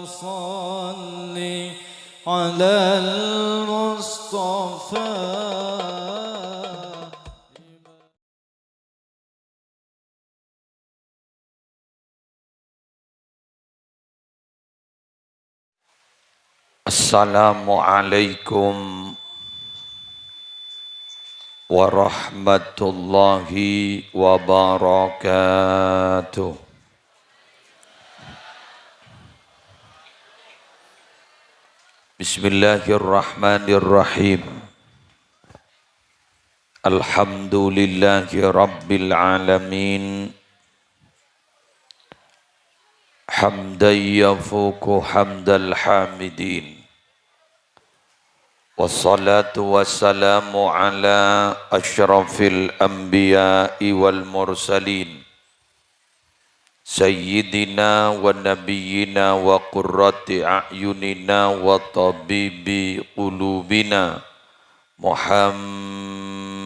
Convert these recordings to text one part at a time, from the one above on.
صل على المصطفى. Assalamualaikum warahmatullahi wabarakatuh. Bismillahirrahmanirrahim. Alhamdulillahi rabbil alamin. Hamdan yafuku hamdal hamidin. Wassalatu wassalamu ala asyrafil anbiya'i wal mursalin Sayyidina wa nabiyyina wa qurrati a'yunina wa tabibi qulubina Muhammadin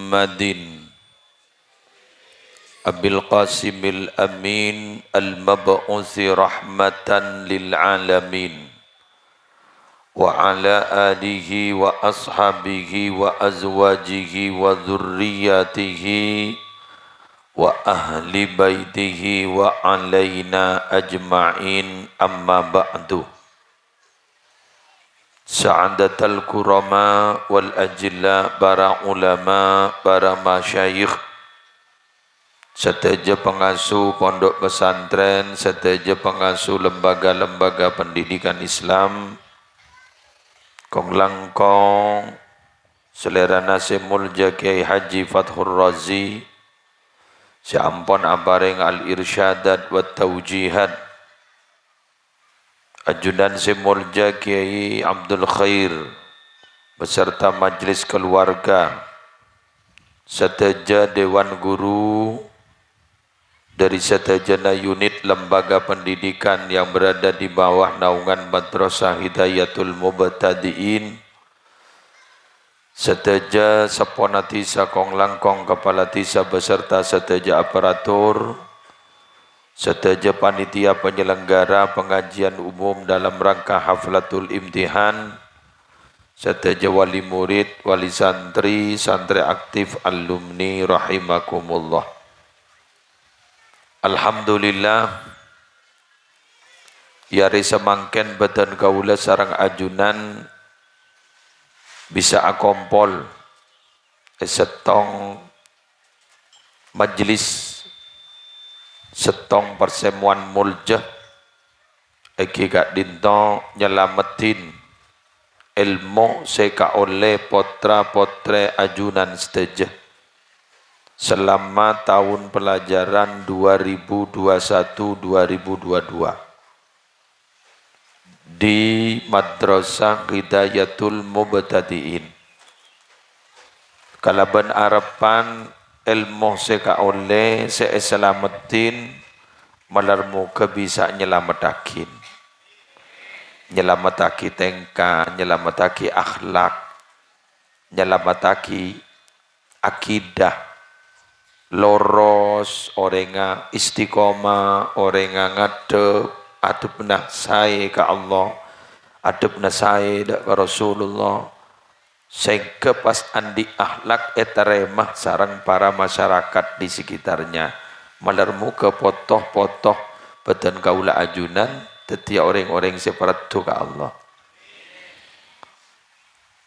Abil Qasimil Amin al-mab'uthi rahmatan lil alamin wa ala alihi wa ashabihi wa azwajihi wa dhurriyyatihi wa ahli baitihi wa alaina ajma'in amma ba'du. Sa'adatal kurama wal ajilla para ulama, para masyayikh, seteja pengasuh pondok pesantren, seteja pengasuh lembaga-lembaga pendidikan Islam, kong langkong selera nasi mulja Kiai Haji Fathur Razi, si ampon abareng al-irsyadat wa taujihat, ajudan si mulja Kiai Abdul Khair beserta majlis keluarga, seteja dewan guru dari setajana unit lembaga pendidikan yang berada di bawah naungan Madrasah Hidayatul Mubtadiin, seteja seponatisa kong langkong kepala tisa beserta seteja aparatur, seteja panitia penyelenggara pengajian umum dalam rangka haflatul imtihan, seteja wali murid, wali santri, santri aktif, alumni rahimakumullah. Alhamdulillah yari semangken beten kaula sareng ajunan bisa akompol setong majlis, setong persemuan muljah iki gak dinto nyelametin ilmu seka oleh potra-potre ajunan seteja selama tahun pelajaran 2021-2022 di Madrasah Hidayatul Mubtadiin. Kalaban arepan ilmu seka oleh seselamatin malarmu ke bisa nyelamatakin, nyelamataki tengka, nyelamataki akhlak, nyelamataki akidah loros, orenga istiqomah, orenga ngadep, adep nah sae ka Allah, adep nah sae ka Rasulullah, sehingga pas andi akhlak etaremah sarang para masyarakat di sekitarnya, malarmu ke potoh-potoh beten kaula ajunan, tetia orang-orang separatu ka Allah.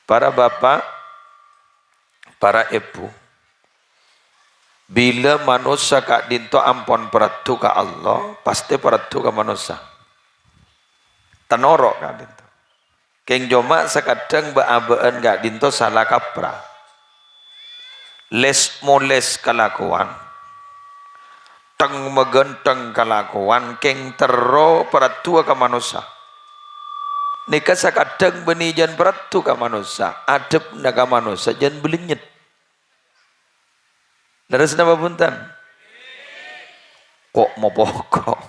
Para bapak, para ibu, bila manusia kak dinto ampon peratu ka Allah, pasti peratu ka manusia. Tenorok kak dinto. Keng joma sekadang baabaan kak dinto salah kaprah. Les moles kelakuan, teng megenteng kelakuan, keng tero peratu ka manusia. Nika sekadang benijan peratu ka manusia, adep naga manusia jan belinyet. Leres napa punten? Kok mau pokok?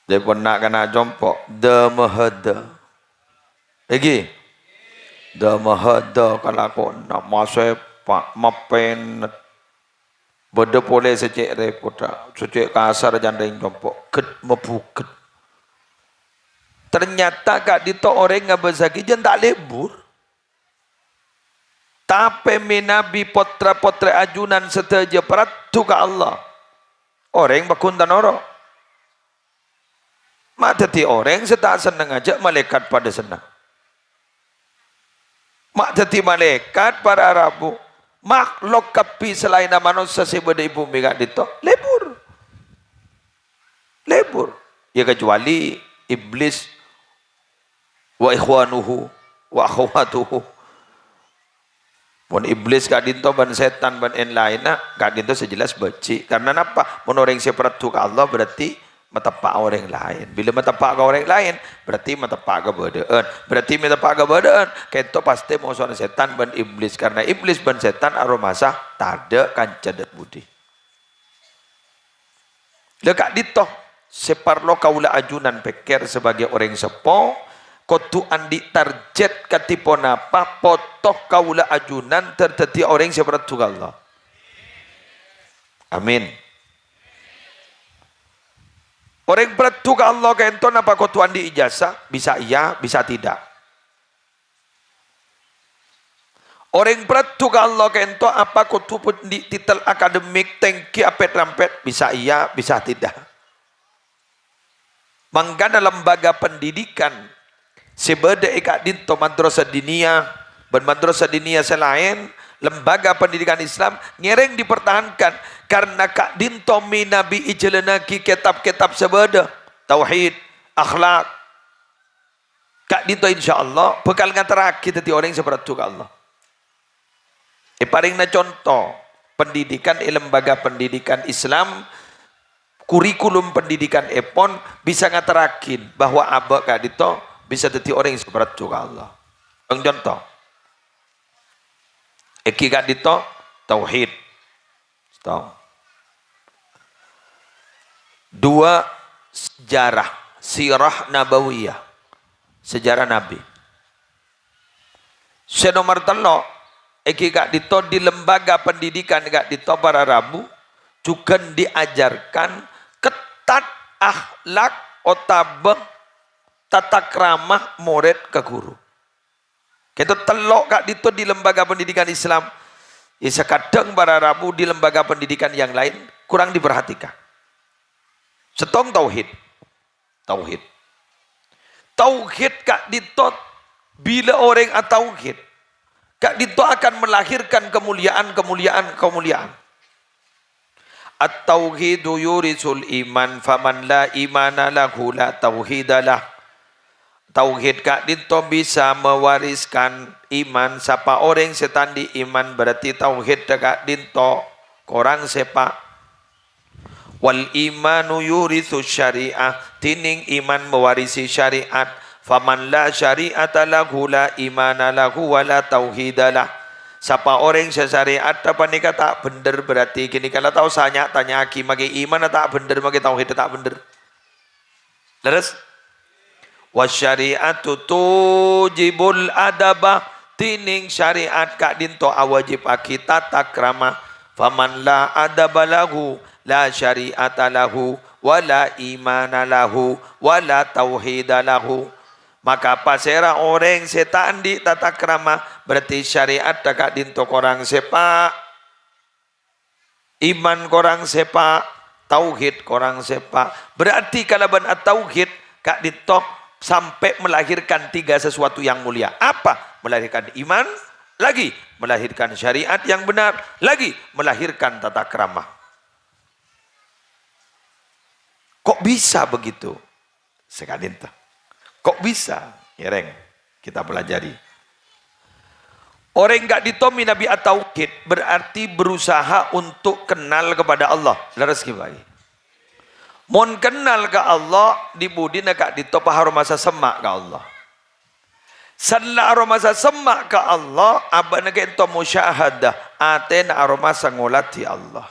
Dia pun nak kena jompok. Damahada. Lagi? Damahada kalau nak masuk pak mapen. Benda boleh secek repota, secek kasar jandeng jompok. Ket mebuket. Ternyata kak dito orang ngabazaki jan tak lebur. Tapi menabi potra-potra ajunan setaja peratu ke Allah. Orang bakuntan orang. Mak teti orang setak senang aja malaikat pada senang. Mak teti malaikat para Arabu. Makhluk kapi selain manusia sebeda ibu mega dito lebur. Lebur. Ya kecuali iblis wa ikhwanuhu wa akhwatuhu. Mun iblis kak dinto ban setan ban en lain kak dinto sejelas beci. Karena apa? Mun orang seperti ke Allah berarti metepak orang lain. Bila metepak ke orang lain berarti metepak ke bedaan. Berarti metepak ke bedaan kento pasti mau soal setan ban iblis. Karena iblis ban setan aromasa tada kancadat budi. Lekak dinto separlo kaula ajunan peker sebagai orang sepo. Kotu andi target katipon apa potok kaula ajunan terteti orang seperti Allah. Amin. Orang peratu ke Allah kenton apa kotu andi ijazah bisa iya bisa tidak. Orang peratu ke Allah kenton apa kotu di titel akademik tengki apet rampet bisa iya bisa tidak. Manggana lembaga pendidikan sebeda ikat dinto madrasah diniyah dan madrasah diniyah selain lembaga pendidikan Islam ngereng dipertahankan karena kak dinto minabi ijelenaki kitab-kitab sebeda tauhid akhlak kak dinto insyaallah bekal ngantaraki tadi orang seperti itu ke Allah. Paling na contoh pendidikan lembaga pendidikan Islam kurikulum pendidikan epon bisa ngatarakin bahwa abah kak dinto bisa jadi orang yang seperti itu Allah. Contoh. Eki kak dito tauhid. Tahu. Dua sejarah, sirah nabawiyah. Sejarah Nabi. Senomor telo, eki kak dito di lembaga pendidikan kak dito para Rabu juga diajarkan ketat akhlak otabeng tata keramah murid ke guru. Kita telok kak dito di lembaga pendidikan Islam. Ya sekadang para Rabu di lembaga pendidikan yang lain kurang diperhatikan. Setong tauhid. Tauhid. Tauhid kak dito bila orang tauhid kak dito akan melahirkan kemuliaan. At-tauhidu yurisul iman faman la imana lahu la tauhidalah. Tauhid kak dinto bisa mewariskan iman siapa orang setandi iman berarti tauhid kak dinto korang sepa wal imanu yurithu syariah tining iman mewarisi syariat faman la syariata lahu la imana lahu wala tauhidalah siapa orang sesyariat apa ni kata bener berarti gini kalau tahu sanya tanya aki magi iman tak bener magi tauhid tak bener leres. Wasyariatu tujibul adabah tining syariat kak dinto awajib aki tata krama faman la adaba lahu la syariata lahu wala imana lahu wala tauhida lahu maka pasera orang setan di tata krama berarti syariat kak dinto korang sepa iman korang sepa tauhid korang sepa berarti kalaban at-tauhid kak dinto sampai melahirkan tiga sesuatu yang mulia. Apa? Melahirkan iman, lagi melahirkan syariat yang benar, lagi melahirkan tata krama. Kok bisa begitu? Sekadin tuh. Kok bisa? Yereng, kita pelajari. Orang enggak ditomi Nabi at-tauhid berarti berusaha untuk kenal kepada Allah. Leres kibai. Mon kenal ke Allah dibudina kak ditopa haromasa semak ke Allah. Sanla haromasa semak ke Allah abana ke ento musyahadah aten haromasa ngolati Allah.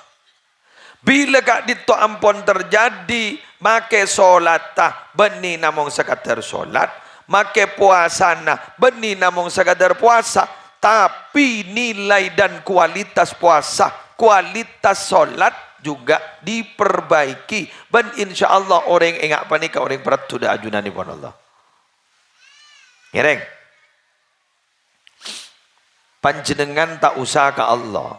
Bila kak dito ampon terjadi make solatah beni namong sekadar solat, make puasana beni namong sekadar puasa, tapi nilai dan kualitas puasa, kualitas solat juga diperbaiki dan insya Allah orang engak panika orang berat sudah ajunan pun Allah. Ngereng. Panjenengan tak usah ke Allah.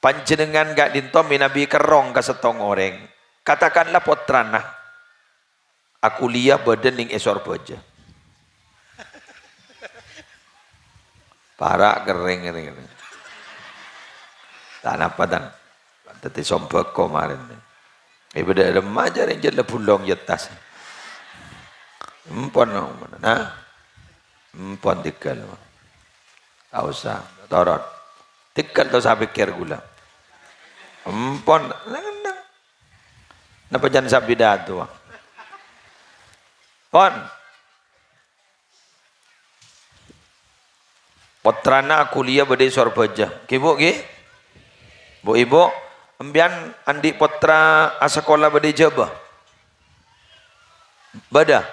Panjenengan gak dinto minabi kerong ke setong orang. Katakanlah potrana. Aku liya badan ning esor baja. Para kering. Tak apa dan. Tadi sombak kemarin. Ibadah remaja yang jadi bulong yetas. Empon nah. Empon tikal. Tak usah. Torot. Tikal tu saya pikir gula. Empon. Napa jangan sabi datu. Pon. Potrana kuliah bade sorbaja. Kibu ki? Bu ibu, embian andi potra asakola bade jabah. Bada.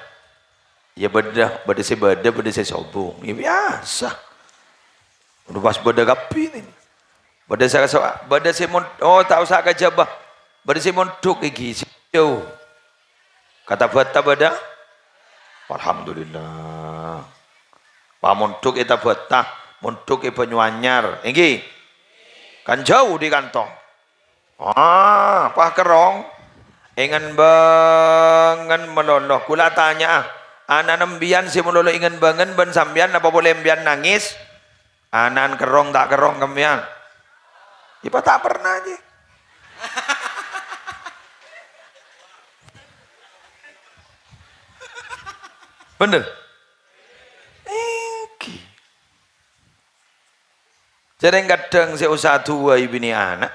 Ya bada, bada si sobong. Ya biasa. Udah pas bada kapi ni. Bada si oh tak usah ke jabah. Bada si montuk iki. Jauh. Kata bata bada. Alhamdulillah. Pak montuk kita bata. Montuk kita penyuanyar. Iki. Kan jauh di kantong. Pak kerong. Ingan bangen meloloh. Kula tanya. Anak nembian si meloloh ingan bangen. Ben sambian apa boleh embian nangis. Anak kerong tak kerong kembian. Ipa tak pernah aja. Bener? Jadi kadang saya usah tua ibu ni anak.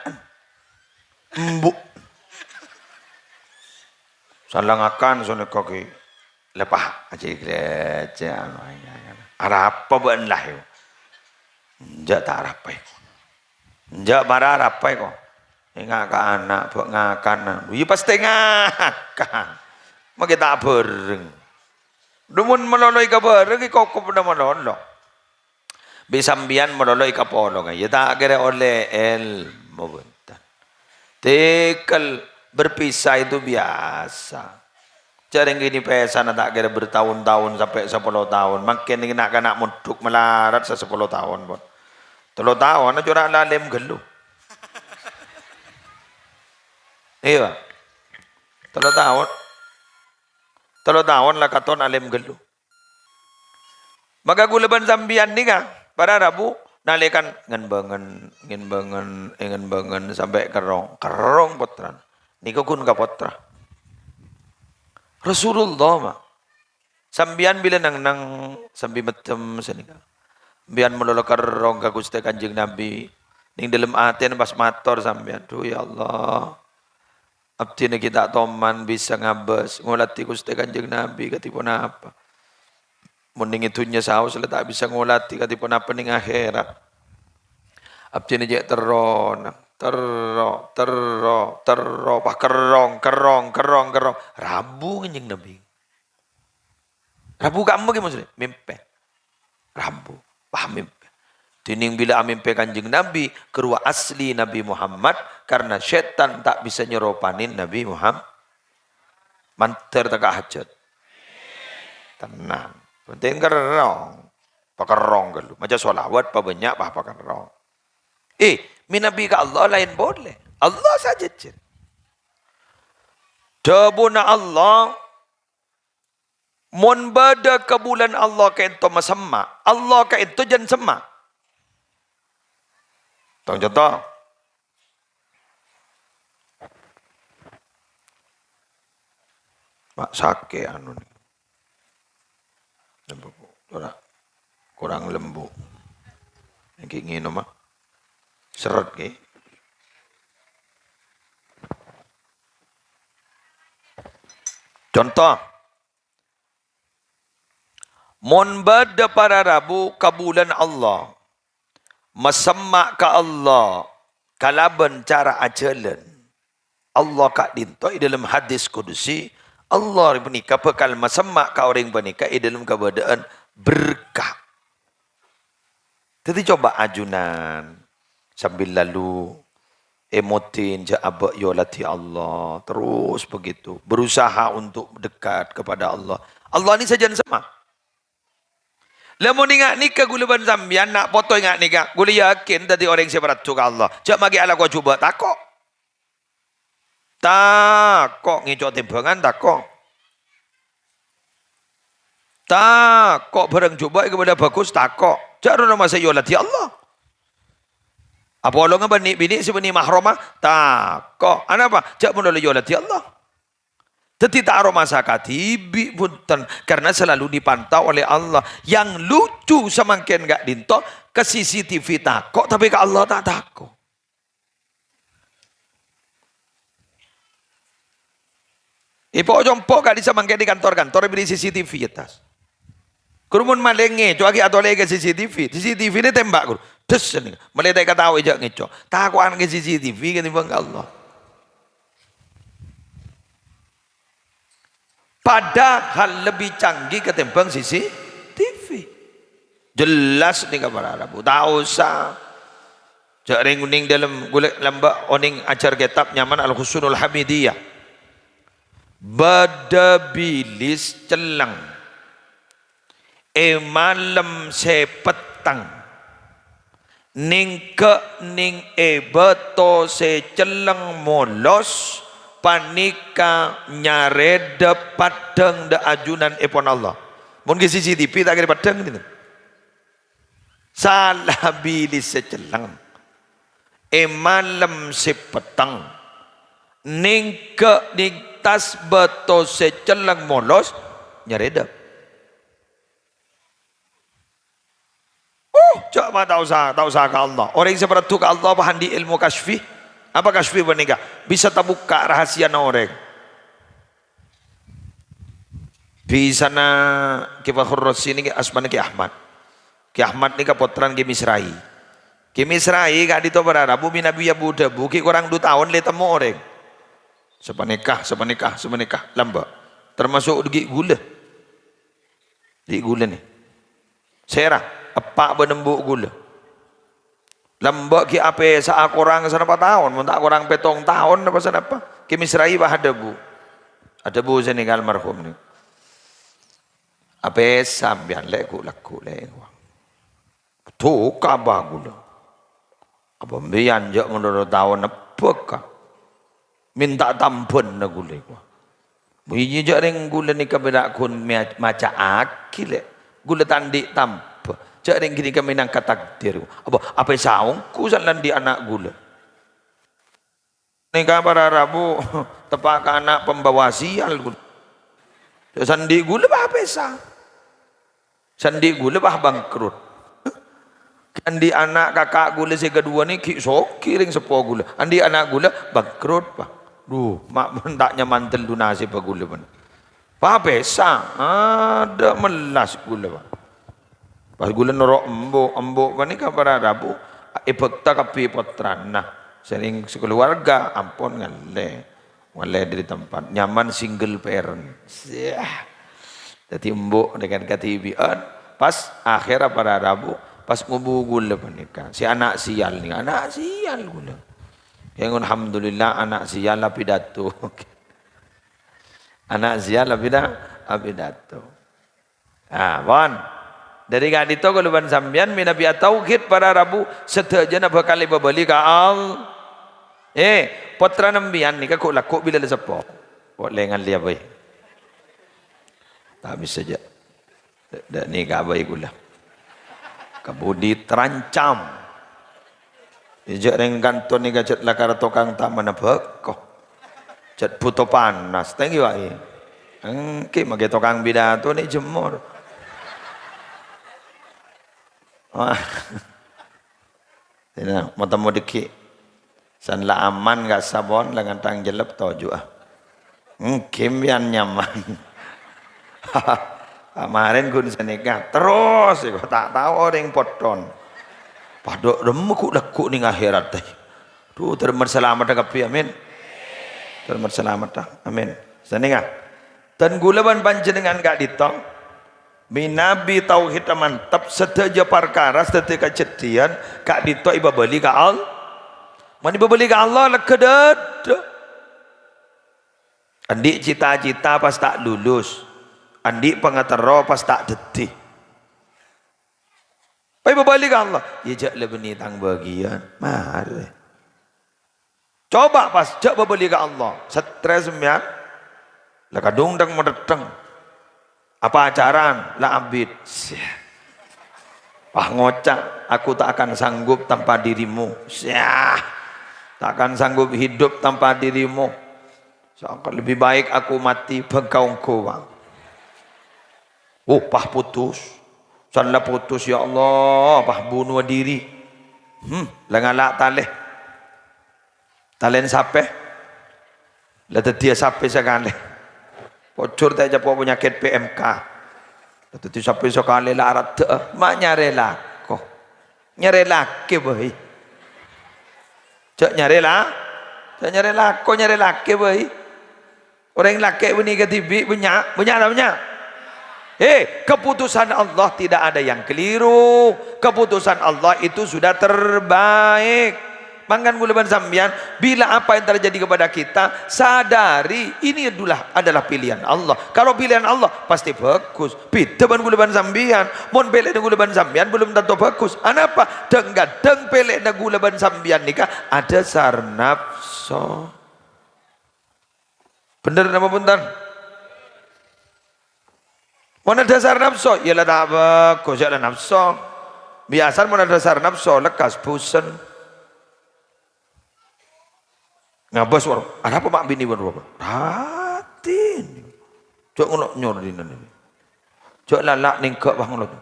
Mbuk. Salang akan soalnya kaki. Lepah aja gereja. Arah apa bukan lah yo. Njak tak arah apa yo. Njak marah arah apa yo. Ngak ke anak buat ngakan. Iya pasti ngakan. Mau kita bereng. Dumun meloloi ke bereng. Kau pernah meloloi. Bisambian meloloi ke polong. Ya tak kira oleh ilmu. Tekal berpisah itu biasa. Jarang gini pesan tak kira bertahun-tahun sampai 10 tahun. Makin ini nak muduk melarat 10 tahun pun. 3 tahun curang lalem gelu. Iya. 3 tahun. 3 tahun lah katon alim gelu. Maka gulaban sambian ni kan pada Rabu nalikan ingin bangen sampai kerong potran. Niko kun ka potra. Rasulullah mah. Sambian bila nang sambi macam senika. Bian melolo kerong ka Gusti Kanjeng Nabi. Ning dalam aten pas mator sambian. Duh ya Allah. Abdi na kita toman bisa ngabas ngulati Gusti Kanjeng Nabi katipun apa. Mending itunya saus lah tak bisa ngulati katipun apa ning akhirat. Abdi na jek teron pak kerong Rabu Kanjeng Nabi. Rabu kamu ki maksudnya mimpi. Rabu paham mimpi. Tining bila mimpi Kanjeng Nabi kerua asli Nabi Muhammad karena setan tak bisa nyeropanin Nabi Muhammad. Manter tak hajat. Tenang. Penting kerong. Pakerong galu. Macam solawat pa banyak pa pakerong. Minabi ka Allah lain boleh. Allah saja je. Dabuna Allah. Mon bada ke bulan Allah ka ento masamma. Allah ka ento jan semma. Tong contoh. Mak sake anu ni. Lembu. Kurang lembu. Yang ingin mak. Seret ke. Contoh. Mon bada para Rabu ka bulan Allah. Masamma ka Allah. Kalaban cara ajalan. Allah kak dintoi dalam hadis kudusi. Allah bernikah bekal masamma ka orang bernikah dalam keadaan berkah. Jadi coba ajunan. Sambil lalu. emotin je abak yo lati Allah. Terus begitu. Berusaha untuk dekat kepada Allah. Allah ni saja sama. Lemu ingat nikah gula ban sambian nak foto ingat nikah. Gula yakin tadi orang seberat tu ke Allah. Cak magi ala kau cuba takok. Takok ngicok timbangan takok. Takok barang cuba kepada bagus takok. Cak rona masa yo lati Allah. Apa olongan bini sebeni mahromah takok. Apa? Cak pun yo lati Allah. Tetapi tak aroma sakatibi punten karena selalu dipantau oleh Allah. Yang lucu semakin gak dinto ke CCTV takok tapi ke Allah tak takok. Ipo jompo gak disamangke di kantor-kantor beri CCTV atas. Kurumun malenge cuagi atau lagi CCTV. CCTV ini tembak guru. Des ni. Meletak kata awak jak ngecok. Takuan ke CCTV ketimbang Allah. Padahal lebih canggih ketimbang CCTV. Jelas ni kabar Arabu. Tak usah. Jak ring uning dalam gulek lamba oning ajar kitab nyaman Al-Husunul Hamidiyah. Badabilis celang. Malam sepetang. Ning ke ning beto se celang molos. Panika nyare de padang de ajunan epon Allah. Mungkin CCTV tak kira padang gitu. Salah bilis secelang. Malam sepetang. Ning ke ning tas beto secelang molos nyare de. Coba tak usah ke Allah. Orang yang seperti itu ke Allah paham di ilmu kasfi. Apa kasfi bernikah? Bisa terbuka rahasia orang. Bisa na kita khurus ini asman Ki Ahmad. Ki Ahmad ni kapotran Ki Misrai. Ki Misrai kak dito berarabu Nabi Abu Dabu ki kurang 2 tahun le temu orang. Sepanikah lamba. Termasuk di gula. Di gula ni. Serah apa benembuk gula. Lembak ki apa saat kurang senapa tahun, mun tak kurang 7 tahun apa senapa. Ki Misrai bah ada bu sini almarhum ni. Apa sambian laku le. Tu kabah gula. Apa mbian je menurut tahun apa ka? Minta tampun na gula ku. Biji je ring gula ni kabeda kun maca akil. Gula tandik tamp. Cak ring kini kami nang takdir. Apa saung kusalan di anak gula. Ni kabar Arabu tepak anak pembawa sial gula. Sandi gula bah pesa. Sandi gula bah bangkrut. Andi anak kakak gula si kedua ni kiring sepo gula. Andi anak gula bangkrut bah. Duh, mak mentaknya mantel lunasi pa gula pun. Bah pesa. Ada melas gula bah. Pas gula norok embok ni kabar Arabu ipekta kapi potran nah sering sekeluarga ampun ngale dari tempat nyaman single parent jadi embok dengan katibian pas akhir para Arabu pas ngubu gula panika si anak sial gula yang alhamdulillah anak sial lah pidato anak sial lah pidato bon. Dari gadito keluban sambian minabi tauhid para Rabu setajana bakal babali ka al. Potra nambian ni ka laku bila sepo. Boleh ngan dia boy. Tak bisa saja. Dak ni ka boy gula. Kabudi terancam. Ijak ring kanton ni gacet lakar tokang taman beko. Cet puto panas. Thank you ai. Engke mage tokang bidato ni jemur. Tidak, mau temu deki. Sanla aman gak sabon, lengan tang jelep toju Kimbian nyaman. Kemarin gue senikah terus, gue tak tahu orang poton. Padok remuk lekuk ning akhirat teh. Tuh terima selamat dah kapi amin. Terima selamat dah amin. Senikah. Dan gulaban panjenengan gak ditong. Minabi tauhid mantap seteja perkara seteja kejadian kak dito iba beli ka al Mani berbeli ke Allah lekedet. Andik cita-cita pas tak lulus. Andik pengatero pas tak detih. Pai berbalik ke Allah. Ya jak le beni tang bagian. Mari. Coba pas jak berbalik ke Allah. Stres sembian. Lah kadung dang medeteng. Apa acaran? Lah abid. Wah ngocak, aku tak akan sanggup tanpa dirimu. Tak akan sanggup hidup tanpa dirimu. Lebih baik aku mati bergaung-gaung. Oh, pah putus. Salah putus ya Allah, pah bunuh diri. Lengalak taleh. Talen sape. Lah dia sape sekali. Pocor tak japo penyakit PMK. Tadi sape sekali lah arat mak nyarela ko. Nyarela ke boy. Cak nyarela. Cak nyarela ko nyarela ke boy. Orang laki ini ketibi banyak tak banyak. Keputusan Allah tidak ada yang keliru. Keputusan Allah itu sudah terbaik. Mangkan gulaban sambian, bila apa yang terjadi kepada kita, sadari ini adalah pilihan Allah. Kalau pilihan Allah pasti bagus. Beda ban gulaban sambian, mon pelek na gulaban sambian belum tentu bagus. Anapa? Deng pelek na gulaban sambian nikah ada sarnafso. Bener apa bentar? Mana dasar nafsu? Ialah tak bagus ya nafsu. Biasa mana dasar nafsu lekas bosan. Ngabas war. Ada apa mak bini baru apa? Ratin. Cok ngelok nyor di nani. Cok lalak ningkok bang ngelok.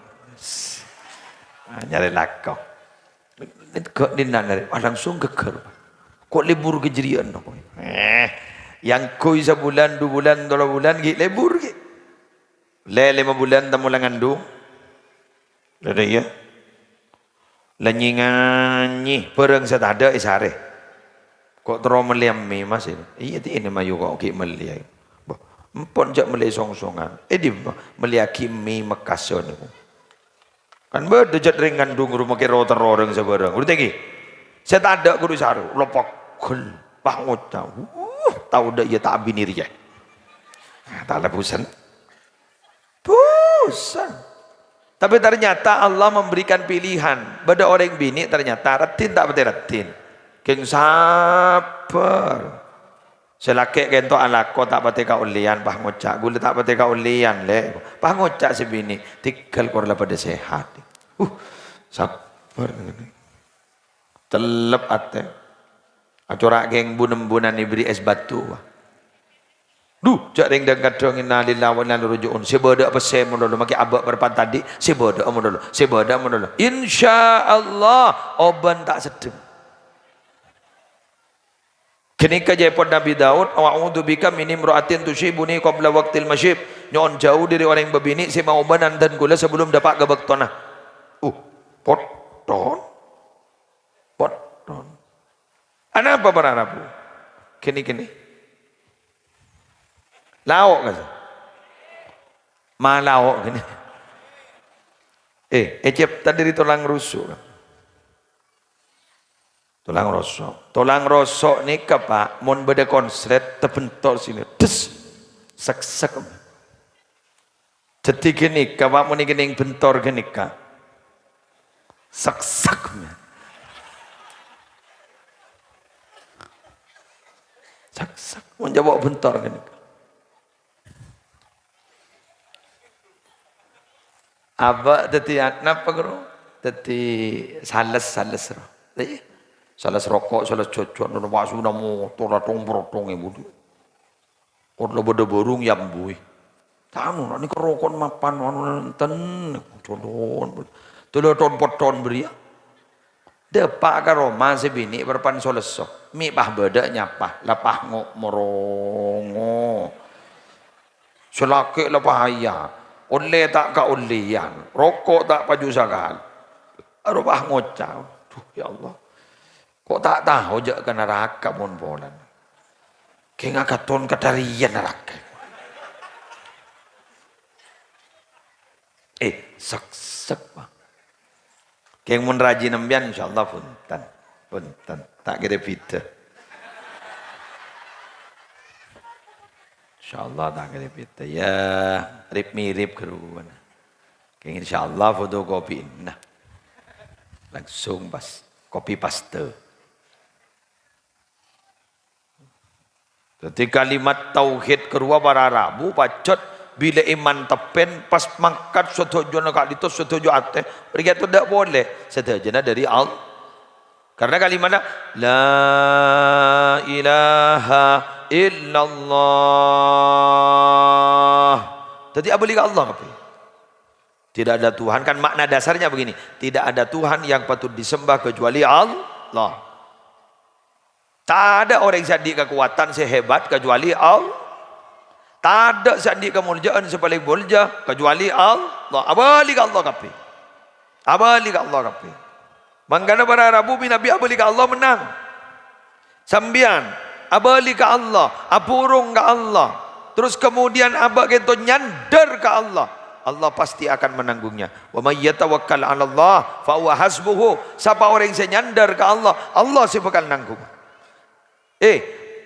Nyari lakau. Ningkok di nani. Langsung geger. Kok libur kejerian apa? Yang koi sebulan, 2 bulan, 3 bulan, libur ke? 5 bulan tamu langandu. Ada ya? Lenyi perang setada isare. Kok terus meliami masih? Iya ini mayu kok ki meliai. Empon jak melai song-songan. Di meliaki mi mekason. Kan berdejat ringan dung rumah kira terorang sebarang. Udah tinggi. Saya tak ada guru saru. Lopak kul. Pak ngocau. Tahu dah ia tak binir ya. Tak ada pusan. Pusan. Tapi ternyata Allah memberikan pilihan. Pada orang bini ternyata retin tak betul retin. Keng sabar. Selakek kento alako tak pati ka ulian pah ngocak. Gula tak pati ka ulian le. Pah ngocak si bini. Tinggal korla pada sehat. Sabar. Telep ate. Acorak geng bunem-bunan diberi es batu. Duh, cak ring dan kadang innalillahi wa inna ilaihi raji'un. Sebada apa saya menolo maki abak berpan tadi, sebada menolo. Sebada menolo. Insyaallah oban tak sedeng. Kenika jepon Nabi Daud, a'udzu bika min imra'atin tushibuni qabla waqtil masyib. Nyon jauh dari orang yang berbini si mau banan dan gula sebelum dapat gebek tonah. Poton. Ana apa berharap? Kini. Lauk kan? Malauk gini. Ecep tadi dari tulang rusuk. Tulang rosok ni pak, mon beda konslet terbentor sini, des, sek. Jadi gini, pak mon gini bentor gini kak, sek. Sek, mon jawab bentor gini. Apa tadi napa guru? Tadi sales roh. Sales rokok, sales cocok, nono wasu namo, toratong berotong ibu. Orang bodoh burung yang bui. Tahu, ni kerokok mapan, nonton, ton poton beria. Depak karo masih bini berpan solesok. Mi pah beda nyapa, lapah ngok morongo. Selaki lapah ayah. Oleh tak ka ulian, rokok tak paju sagal. Arubah ngocau. Duh ya Allah. Kok tak tahu jak ke neraka mon bolan. Keng akaton kadarian neraka. Sek Bang. Keng mun rajin nembian insyaallah punten. Punten, tak kira pita. InsyaAllah tak kira pita. Ya, mirip keruan. InsyaAllah fotokopi. Nah, langsung pas kopi paste. Jadi kalimat tauhid kerua para Rabu pacot bila iman tepen pas mangkat setuju nak itu setuju ate mereka itu tidak boleh setuju dari Allah karena kalimatnya la ilaha illallah. Jadi apa lihat Allah apa? Tidak ada Tuhan, kan makna dasarnya begini, tidak ada Tuhan yang patut disembah kecuali Allah. Tak ada orang yang sandi kekuatan sehebat kecuali Allah. Tak ada sandi kemuliaan sepaling mulia kecuali Allah. Abali ke Allah kapi. Abali ke Allah kapi. Mangkana para Rabu Nabi abali ke Allah menang. Sambian abali ke Allah, apurung ke Allah. Terus kemudian abak kita nyandar ke Allah. Allah pasti akan menanggungnya. Wa may yatawakkal 'ala Allah fa huwa hasbuhu. Siapa orang yang nyandar ke Allah, Allah sih bakal nanggung.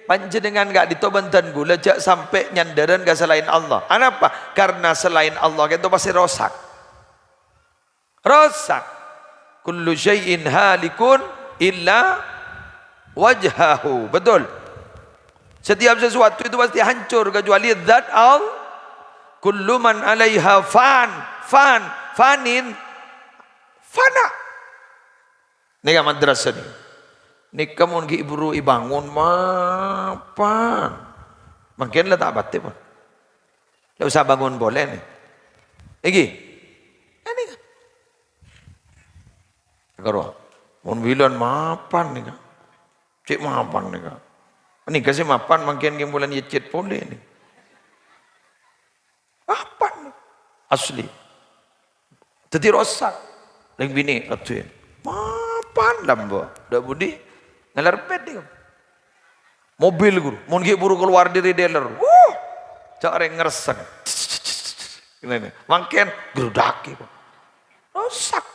Panjenengan gak ditobantan gula jak sampai nyandaran ke selain Allah. Kenapa? Karena selain Allah itu pasti rosak. Rosak. Kullu syai'in halikun illa wajhahu. Betul. Setiap sesuatu itu pasti hancur kecuali zat Allah. Kullu man 'alaiha fanin fana. Ini kan madrasah ni. Nikah mun ki ibu bangun mapan. Makin lah tak batik pun. Tak usah bangun boleh ni. Lagi. Ini kan. Kalau mun bilan mapan ni kan. Cik mapan ni kan. Ini kasih mapan makin ki bulan yecit boleh ni. Mapan. Asli. Jadi rosak. Lagi bini katuin. Mapan lambo. Dak budi. Ngelerpet dia. Mobil guru, mun ki buru keluar dari dealer. Cak ngeresek. Ini mangken gerudaki. Rosak.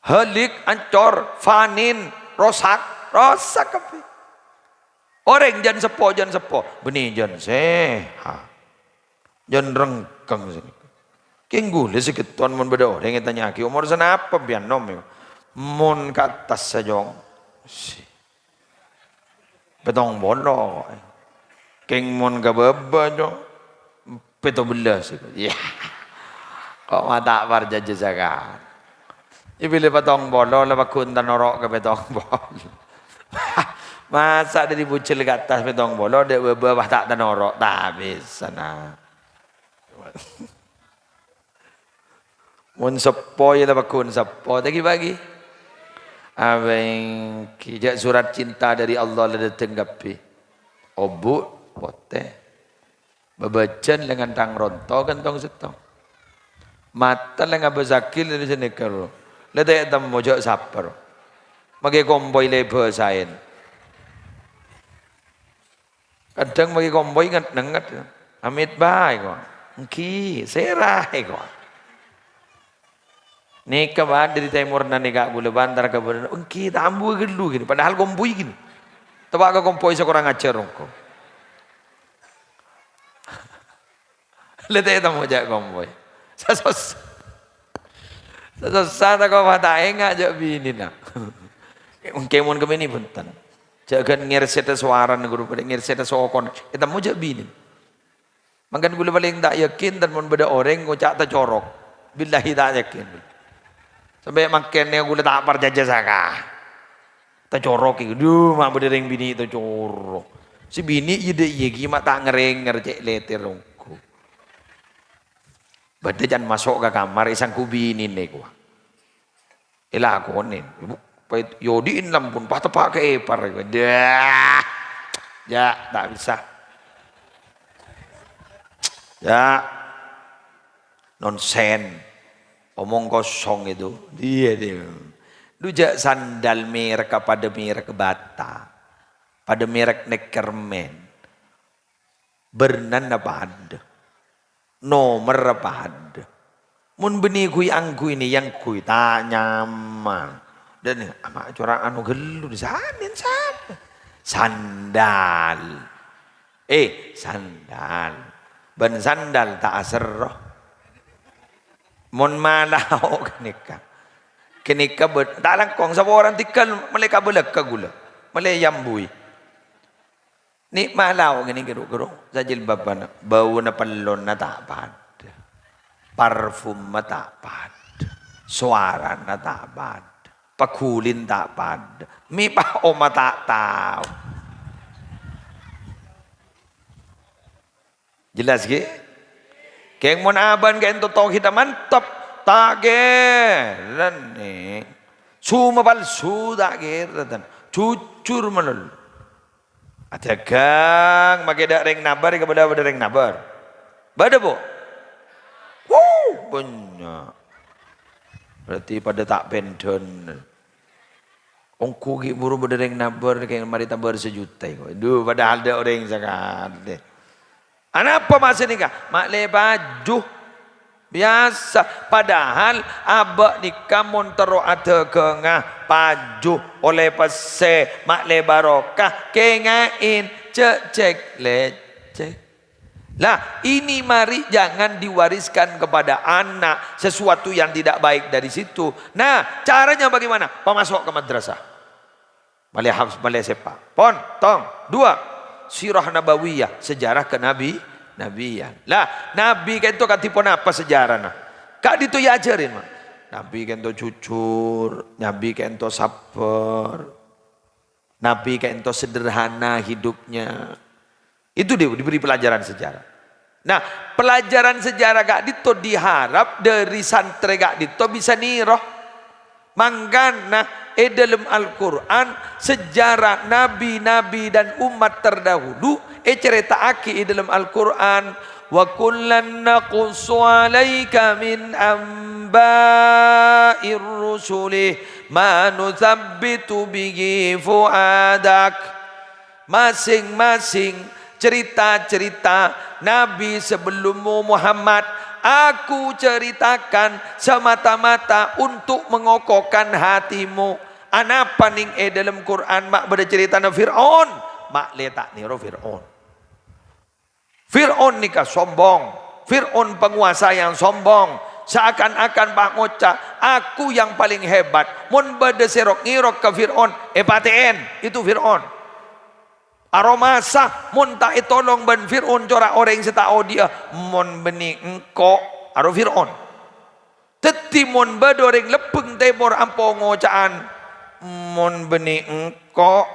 Halik ancor, fanin, rosak kepi. Orang jan sepo. Benih jan seha. Jan rengkeng sini. Kenggule sikit tuan mun beda orang yang tanya ki umur sana apa biar nom yo. Mun ke atas sajong petong bolo keng mun ke baba jong peto belas ya kok mata par jaja zakat ibile petong bolo la bakun tan norok ke petong bolo masa dari bucil ke atas petong bolo dek baba tak tan norok tak bisa nah mun sepo ya la bakun sepo tadi bagi abang kijak surat cinta dari Allah le tenggapi obuk pote bebacan dengan tang ronto kantong setong mata lenga bezakil dari sini karo le tak tam mojok saper magi komboi lebe sain kadang magi komboi ngenget amit bae kok engki serai kok Nika bahan dari timur na nika gula bantar ke benar. Engki tambu gelu gini. Padahal kompoi gini. Tebak ke kompoi sekurang ajar rongko. Lihat itu mau jak kompoi. Sasos. Tak kau mata enggak jak bini nak. Engki mon kemini punten. Jangan ngerseta suaran guru pada ngerseta sokon. Kita mau jak bini. Makan gula paling tak yakin dan mon beda orang ngocak tak corok. Billahi tak yakin. Sampai makannya gula tak par jaja saka. Tak corok itu, mak berdering bini itu corok. Si bini ide iya mak tak ngereng ngercek leter rongku. Bade jangan masuk ke kamar isang kubini nih gua. Elah aku nih, yodiin lampun patah pakai par. Dah, ya tak bisa. Ya, nonsen. Omong kosong itu dia dujak sandal merek pada merek bata pada merek neckerman bernan apa ada nomor apa ada mun benih kui angku ini yang kui tak nyaman Dan amak curang anu gelu di sanin sama. Sandal. Sandal. Ben sandal tak aserroh. Mon malau kenika. Kenika tak langkong sama orang tikal mereka belak ke gula. Malay yambui. Ni malau gini geruk-geruk. Sajil babana. Bau na palon na tapad. Parfum na tapad. Suara na tapad. Pakulin tapad. Mi pa o matataw. Jelas ke? Keng mon aban kain totoo kita mantap. Tageran ni. Sumapal sudah geratan. Cucur melul. Atagang mageda reng nabar kepada reng nabar. Bada po? Banyak. Berarti pada tak penton. Ongku gi buru bereng nabar kayak mari tabar sejuta. Duh padahal ada orang sangat. Apa masa nikah? Mak le baju biasa. Padahal abak nikah montero ada kengah baju oleh pase mak le barokah kengain cek lecek. Lah ini mari jangan diwariskan kepada anak sesuatu yang tidak baik dari situ. Nah caranya bagaimana? Pemasok ke madrasah. Malih hafs malih sepak. Pon, tong, 2. Sirah nabawiyah, sejarah ke nabiyan. Lah nabi kan itu katipun apa sejarah nah. Kak itu ya ajarin mah. Nabi kan itu jujur, nabi kan itu sabar. Nabi kan itu sederhana hidupnya. Itu dia diberi pelajaran sejarah. Nah, pelajaran sejarah Kak Dito diharap dari santri Kak Dito bisa niroh. Mangkana dalam Al-Quran sejarah nabi-nabi dan umat terdahulu cerita aki dalam Al-Quran wa kullan naqussu 'alaika min amba'ir rusuli ma nuthabbitu bihi fuadak. Masing-masing cerita-cerita nabi sebelummu Muhammad aku ceritakan semata-mata untuk mengokohkan hatimu. Anapa ning dalam Quran mak bercerita na Fir'aun. Mak letak niro Fir'aun. Fir'aun nikah sombong. Fir'aun penguasa yang sombong. Seakan-akan Pak Ngoca, aku yang paling hebat. Mun bade serok ngirok ke Fir'aun. PTN, itu Fir'aun. Aromasa, mun tak tolong ben Fir'aun corak orang yang setau dia. Mun beni engkau, aro Fir'aun. Teti mun bade orang lepeng tebor ampo ngocaan. Mun beni engkau.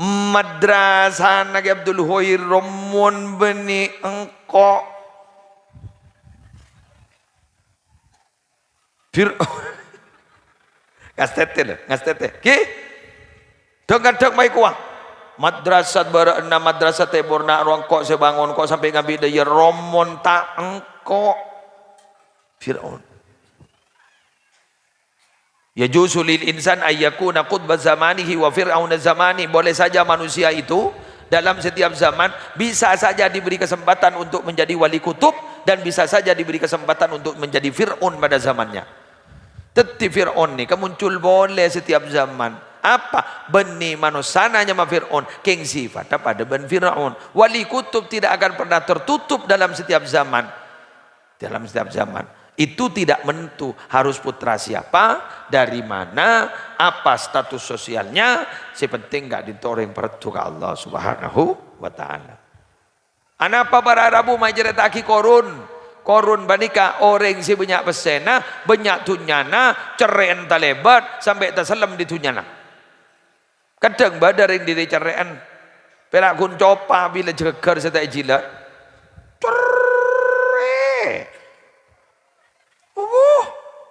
Madrasah Nabi Abdul Hoirom mun beni engkau. Fir'aun. Ngastete. Ki? Dengar mai kuah. Madrasah berenam madrasah tebor nak ruang kok sebangun kok sampai ngabi daya romon tak engkau. Fir'aun. Ya jusulil insan ayyakuna qutba zamanihi wa fir'aun zamani. Boleh saja manusia itu dalam setiap zaman bisa saja diberi kesempatan untuk menjadi wali kutub dan bisa saja diberi kesempatan untuk menjadi Fir'aun pada zamannya. Teti Fir'aun ni kemuncul boleh setiap zaman. Apa? Benih manusananya ma Fir'aun. Keng sifat pada ben Fir'aun. Wali kutub tidak akan pernah tertutup dalam setiap zaman. Dalam setiap zaman. Itu tidak menentu harus putra siapa, dari mana, apa status sosialnya. Si penting gak ditoreng pertu ke Allah subhanahu wa ta'ala. Anapa para Arabu majeretaki korun. Korun banika orang si banyak pesena, banyak tunyana, cerean talebat sampai terselam di tunyana. Kadang badar yang diri cerean, perak kun copa bila jeger setai jilat. Cere.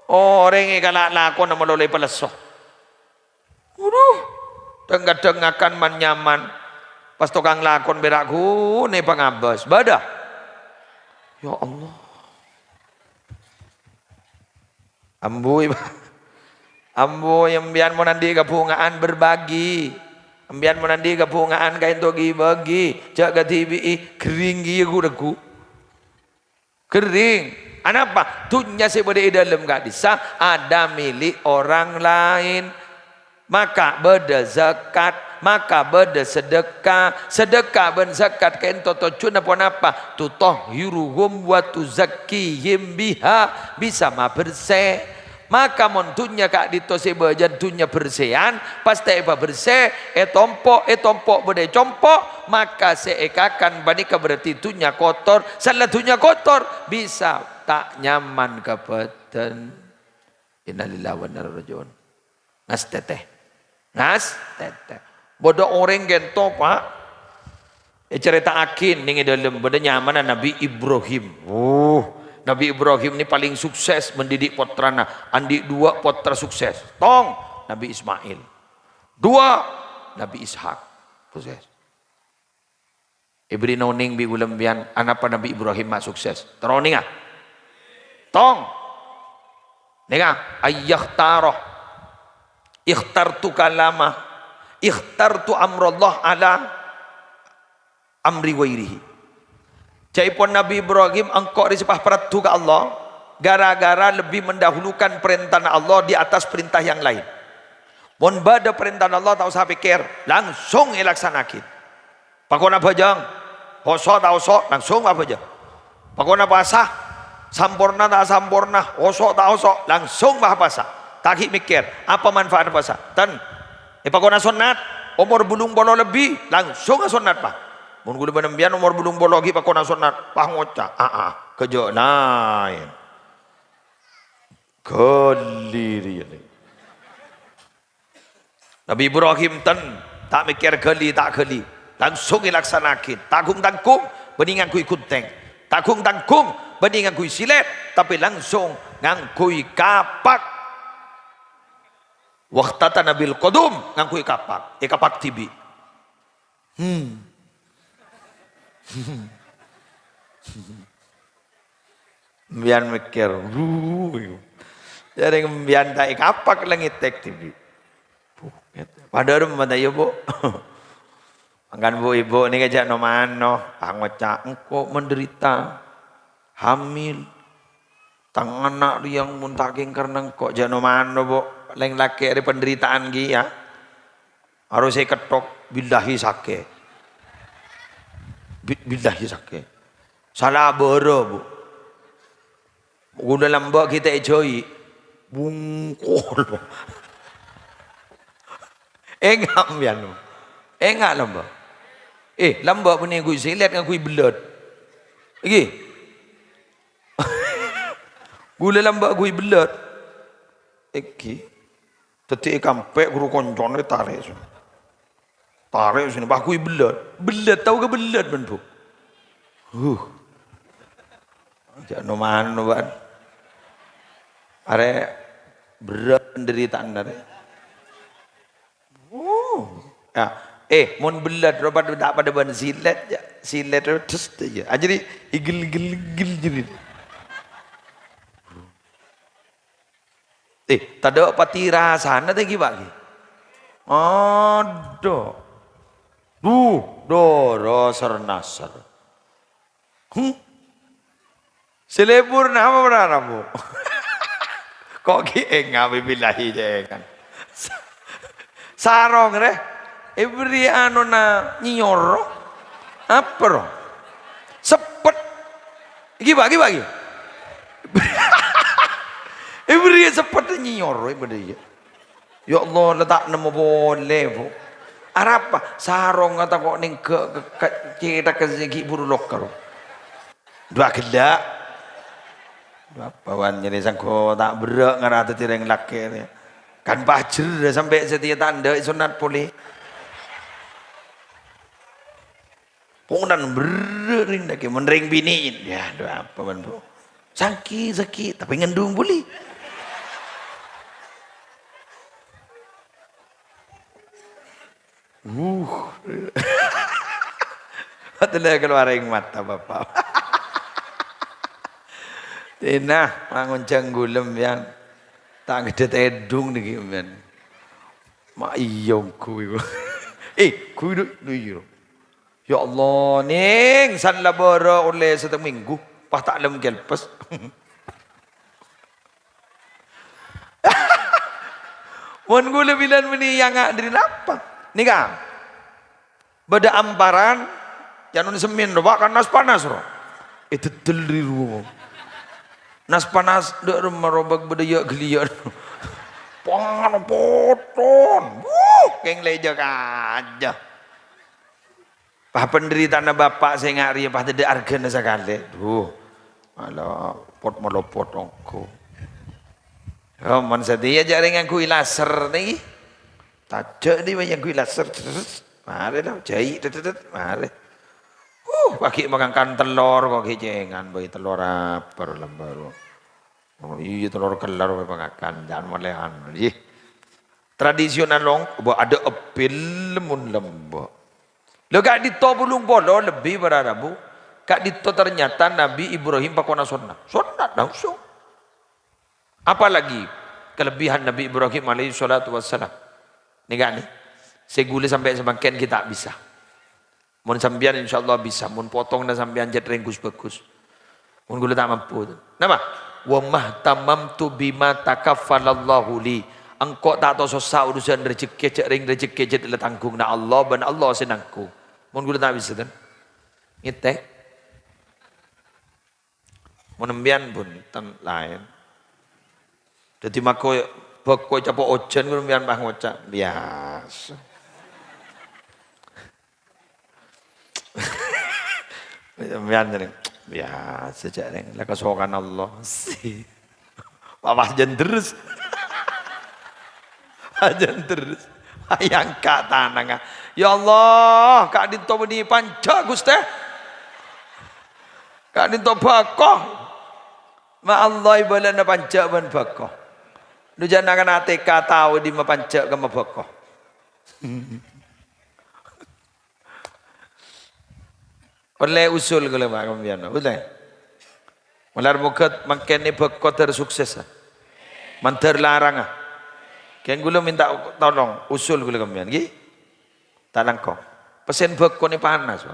Orang yang kalak lakon nama lolai pelesoh. Kadang akan manyaman. Pas tukang lakon berak kun, ne pangabas. Badah. Ya Allah. Amboi yang bian monandi kepungaan berbagi. Ambian monandi kepungaan kain togi bagi. Jaga tibi kering gigu deku. Kering. Kenapa? Dunia sebagai dalam gak bisa ada milik orang lain. Maka beda zakat, maka beda sedekah. Sedekah ben zakat kain toto cuna pun apa? Tutahhiruhum wa tuzakkihim biha, bisa ma bersih. Maka montunya kak ditose bajan tunya bersihan, pasti eba bersih, tompok beda compok, maka seekakan banika berarti tunya kotor, salah tunya kotor, bisa tak nyaman ke badan. Innalillahi wa inna ilaihi raji'un. Ngas teteh. Bodoh orang gento pak. Cerita akin nih dalam beda nyaman Nabi Ibrahim. Nabi Ibrahim ini paling sukses mendidik putrana. Andi 2 putra sukses. Tong Nabi Ismail. 2 Nabi Ishak. Sukses. Ibri noning bi ulam bian anapa Nabi Ibrahim mak sukses. Teroning ah. Tong. Nengah ayah taroh. Ikhtartu kalama. Ikhtartu amrullah ala amri wairihi. Jaipun Nabi Ibrahim engkau disepah peratu ke Allah gara-gara lebih mendahulukan perintah Allah di atas perintah yang lain. Mun bada perintah Allah tak usah pikir, langsung ilaksanakin. Pakona bajang, hoso tak hoso langsung apa aja. Pakona basah, sampurna tak sampurna, hoso tak hoso langsung bah basah. Tak mikir apa manfaat basah. Dan pakona sunat, umur bulung bolo lebih langsung sunat pak. Mun gula benembian umur bulung bolo lagi pakona sunat pah ngoca kejo nain geli ini. Nabi Ibrahim tak mikir geli tak geli langsung dilaksanakan tanggung beningan kui kunteng tanggung beningan kui silet tapi langsung ngangkui kapak waktata Nabil Qudum ngangkui kapak kapak tibi Bian mikir, jadi bian tak kapak langit tek TV. Padahal mana ya bu? Angkan bu ibu ni kerja no mano, angocak engkau menderita, hamil, tang anak yang muntaking karena engkau jano mano bu, lain laki ada penderitaan dia, harus saya ketok billahi sakit. Billahi sakit. Salah boro bu. Guna lambak kita enjoy. Bungkol. Enggak mian. Enggak lambak. Lambak punya kui silet dengan kui belut. Lagi. Gula lambak kui belut. Eki. Teti kampek guru koncon tarik. Tarik sini, bah kui belut. Belut tahu ke belut pun bu? Jangan nomor ban. Are berat penderitaan are. Ya, mon belut robat tak pada ban silet terus aja. Jadi igil jadi. Tada pati rasana tadi bagi. Aduh. Doro nasar. Selebur nama berapa bu? Kok kieng ngawi bilahi je kan? Sarong re, ibri anu na nyoro, apa ro? Sepet, bagi. Ibri sepet nyoro ibri. Ya Allah letak nemu boleh bu. Arapa sarong kata kok ning ke kita ke segi buru lokal. Dua kelak. Dua pawan jadi sangko tak berak ngarata tireng laki ni. Kan bajer sampai setia tanda sunat poli. Pungdan bering dak menring biniin. Ya dua pawan bro. Sakit tapi ngendung poli. Itulah keluar yang mata bapak. Tina manguncang gulem yang tak gede tedung nih gimana? Mak iyong kuy. Kuy dulu. Ya Allah ning san labora oleh setengah minggu. Pas tak lem gelpes. Mun gula bilan meni yang ngak dari napa? Nika. Beda amparan janun semin do kan nas panas ro. Itu telri ru. Nas panas dek merobak bedaya gelian. Pan poton. Keng leja aja. Pah penderitaan bapak saya ngari pah tidak argana sekali. Duh. Alah pot melopot ongko. Oh, man sedia jaringan ku laser ni. Tajak ni yang ku laser. Mari lah, jahit, mari. Pakai makan telur kok kejengan, bagi telur apa lembar. Oh iya telur kelar makan, jangan malehan. Tradisional long, ada apel mun lembak. Lo kak dito bulung polo lebih berarabu. Kak dito ternyata Nabi Ibrahim pakona sunnah. Sunnah langsung. Apalagi kelebihan Nabi Ibrahim alaihi salatu wassalam. Ini kan nih. Segule sampai semakin kita bisa. Mun sambian insyaallah bisa. Mun potong dan sambian jet renggus bagus. Mun gula tak mampu. Nama? Wa mahtamamtu bima takaffalallahu li. Engkau tak tahu susah urusan rezeki cek ring rezeki jet le tanggung na Allah ban Allah senangku. Mun gula tak bisa kan. Ngitek. Mun sambian pun tan lain. Jadi mako bako capo ojen gula sambian bah ngocak biasa. Biasa jarang lah kesokan Allah sih. Wawas jen terus. Ajan terus. Ayang kak tanang. Ya Allah, kak dinto beni panca Gusti. Kak dinto bakoh. Ma Allah ibalana panca ban bakoh. Nu jangan kan ATK tahu di ma panca ke ma bakoh. Oleh usul kalau mak kambian, boleh. Malar mukat makin ni bekot tersukses. Manter larang. Kian gula minta tolong usul gula kambian, gi? Talang kau. Pesen bekot ni panas.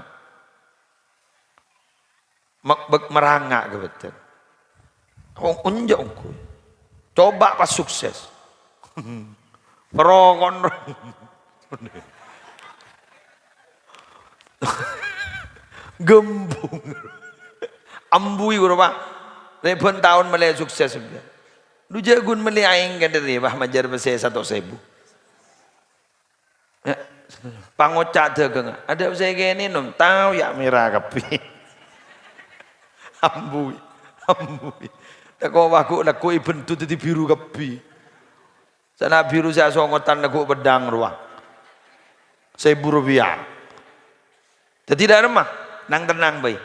Mak merangak ke betul. Unjuk aku. Coba pas sukses. Perongon. Gembung. Ambui berapa? Ribuan tahun mulai sukses. Lu jagun mulai aing kan dari bah majar besar 1.000. Ya, pangocak dagang. Ada saya gini nom tahu ya merah kapi. Ambui. Tak kau aku laku iben tu tadi biru kapi. Sana biru saya songotan laku pedang ruang. Rupiah. Jadi tidak remah. Nang tenang baik,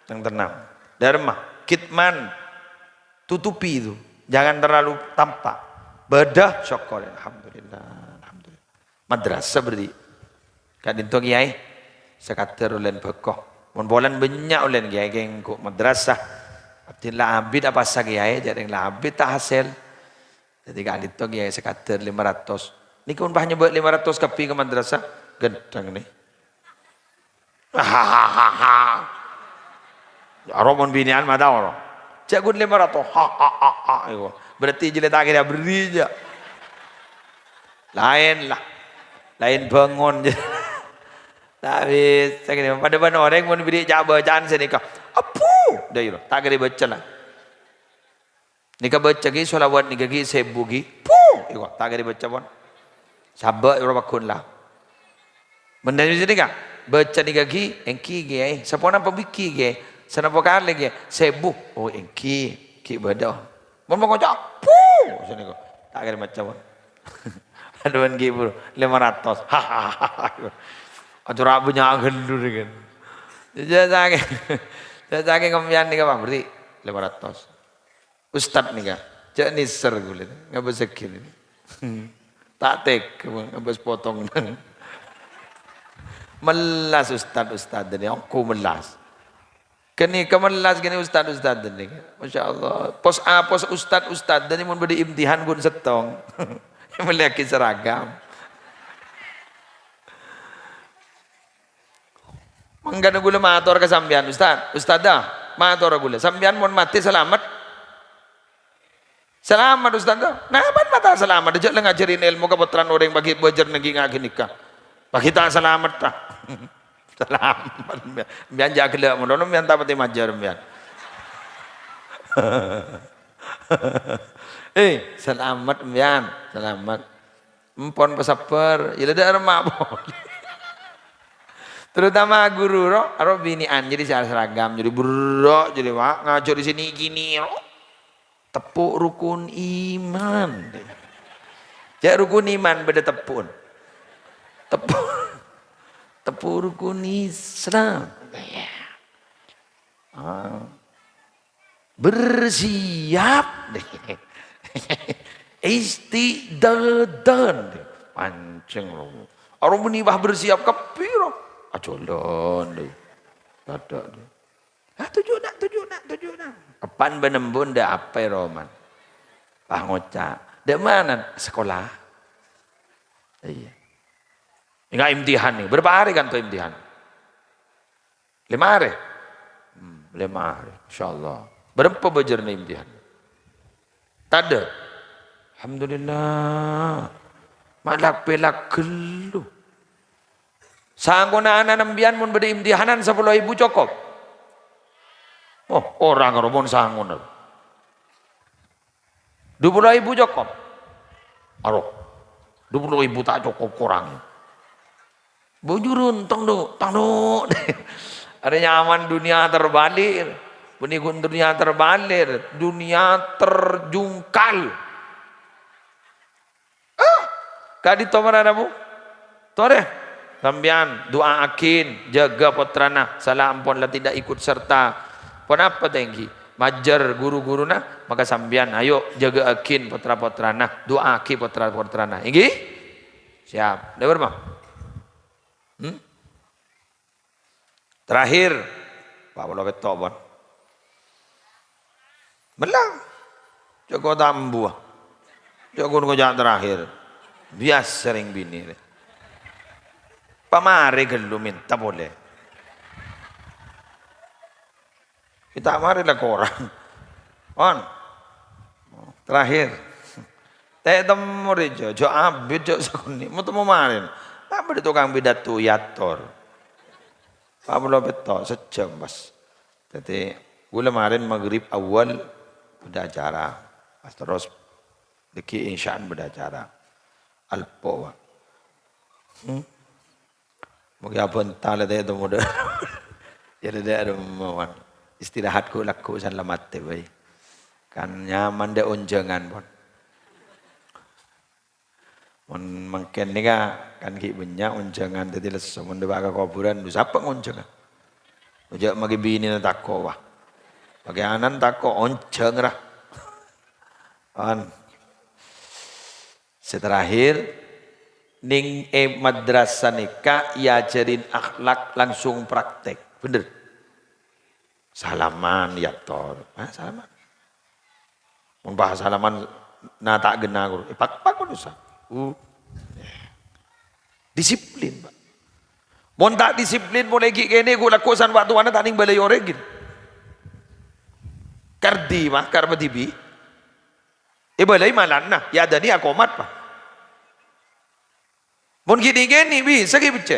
nang tenang. Dharma, kitman, tutupi itu, jangan terlalu tampak. Bedah syukur, alhamdulillah, alhamdulillah. Madrasah berarti, kadin tu kiai, sekater ulen bekoh, mon bolan banyak ulen kiai kengku madrasah. Abdillah abid apa sah kiai, jadi lah abid tak hasil. Jadi kadin tu kiai sekater 500. Ni kau bahnya buat 500 kapi ke madrasah, gendang ni. Hahaha. Romon binian mah tahu orang. Cakun 500. Ha. Berarti jelas tak kira beri je. Lain lah. Lain bangun je. Tapi saya pada mana orang pun beri cak bacaan saya nikah. Apu. Dah itu. Tak kira baca lah. Nikah baca lagi solawat nikah lagi sebu lagi. Puh. Tak kira baca pun. Sabar berapa kun lah. Benda ni jadi kan? Baca ni gagi, engki gay. Siapa nak pembiki gay? Sana pokal lagi. Sebu. Oh engki, ki bedah. Mau kocak. Puh. Sini kau. Tak kira macam apa. Aduan ki bro. 500. Hahaha. Aduh rabunya agendur kan. Jadi saya kemudian ni apa beri 500. Ustad ni kan. Cak ni ser gulit. Ngabas sekil ni. Tak tek. Ngabas potong. Melas ustad ni, aku melas. Kini kemelas kini ustad ni, masya Allah. Pos ustad ni mun beri imtihan gun setong, melihat seragam. Menggana gula mator ke sambian ustad dah, mator gula. Sambian mun mati selamat. Selamat Ustaz. Nah, apa mata selamat? Dia lah ngajarin ilmu keputaran orang bagi belajar negeri ngagi nikah. Bagi tak selamat tak. Selamat. Biar jaga lah. Mudah-mudahan biar tak pati majar biar. Selamat biar. Selamat. Empon pesaper. Ia ada remah boleh. Terutama guru roh binian jadi seragam jadi buruk jadi wak ngajar di sini gini roh. Tepuk rukun iman. Ya rukun iman beda tepun. Tepuk rukun Islam. Bersiap. Istidadan. Pancing loh. Orang menibah bersiap kepiro. Acolon deh. Ada deh. Tujuh nak. Kapan benembun dah apa roman? Pak ngocak. Di mana? Sekolah. Iya. Enggak imtihan nih. Berapa hari kan tuh imtihan? 5 hari. 5 hari. InsyaAllah. Berapa belajar nih imtihan? Tak ada. Alhamdulillah. Malak pelak gelu. Sangguna anak nambian mun beda imtihanan 10.000 cukup. Oh, orang romon sangun. 20.000 cukup. Aduh. 20.000 tak cukup kurang. Bujurun tang do. Ada nyaman dunia terbalik. Penikun dunia terbalik, dunia terjungkal. Kadi tomar adamu. Tore. Sambian doa akin jaga putrana salah ampun lah tidak ikut serta. Pon apa tengki? Majar guru-guru na maka sambian ayo jaga akin putra-putrana doa akin putra-putrana. Ingi? Siap. Dah berapa? Terakhir Pak Bola betok bon. Melang. Joko tambu. Joko ngojak terakhir. Bias sering bini. Pamari gelu minta boleh. Kita mari lah korang. On. Terakhir. Teh temu rejo, jo abid jo sakuni. Mau temu marin. Apa di tukang bidatu yator. Pak belum betul sejam mas. Jadi gula marin maghrib awal beda acara. Pas terus deki insyaan beda acara. Alpo. Mungkin apa entah lah dia tu muda. Jadi dia ada mawan. Istirahatku laku selamat teh. Kan nyaman dia unjangan pun. Mungkin ni kan ki banyak unjangan tadi lah semua dia baga kuburan. Siapa unjangan? Ujak magi bini na tako wah. Bagi anan tako unjang lah. Kan. Seterakhir. Ning madrasah nikah iajarin akhlak langsung praktek. Bener. Salaman ya tor. Salaman. Mun bahas salaman na tak gena guru. Pak pun usah. Disiplin, Pak. Mun tak disiplin mulai gigi kene gula kosan waktu ana tak ning balai oregin. Kardi mah karba tibi. Balai malan nah. Ya ada ni akomat, Pak. Mun gini bisa baca.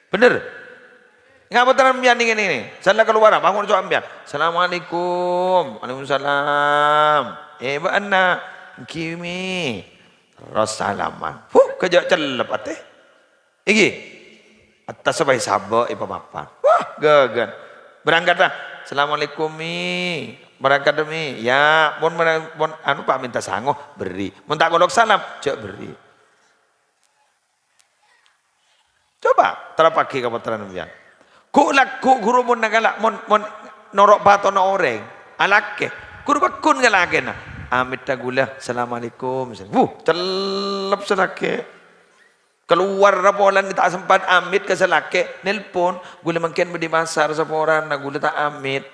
Bener. Ngapa tanam ambian ini? Salah keluar, bangun soal ambian. Assalamualaikum. Waalaikumsalam. Ba anna kimi. Rassalaman. Kejak celep ate. Iki. Atas sebaik sabar mapan. Wah, gagan. Berangkat lah. Assalamualaikum mi. Berangkat demi. Ya, mun anu Pak minta sangoh beri. Mun tak golok salam, cek beri. Coba terapaki kapatran biang. Ku guru mun nagalak mun norok batono orang alake. Guru bakun galake na. Amit tagula. Assalamualaikum. Telep selake. Keluar rapolan tak sempat amit ke selake. Nelpon. Gula mungkin bedi pasar seporan na gula tak amit.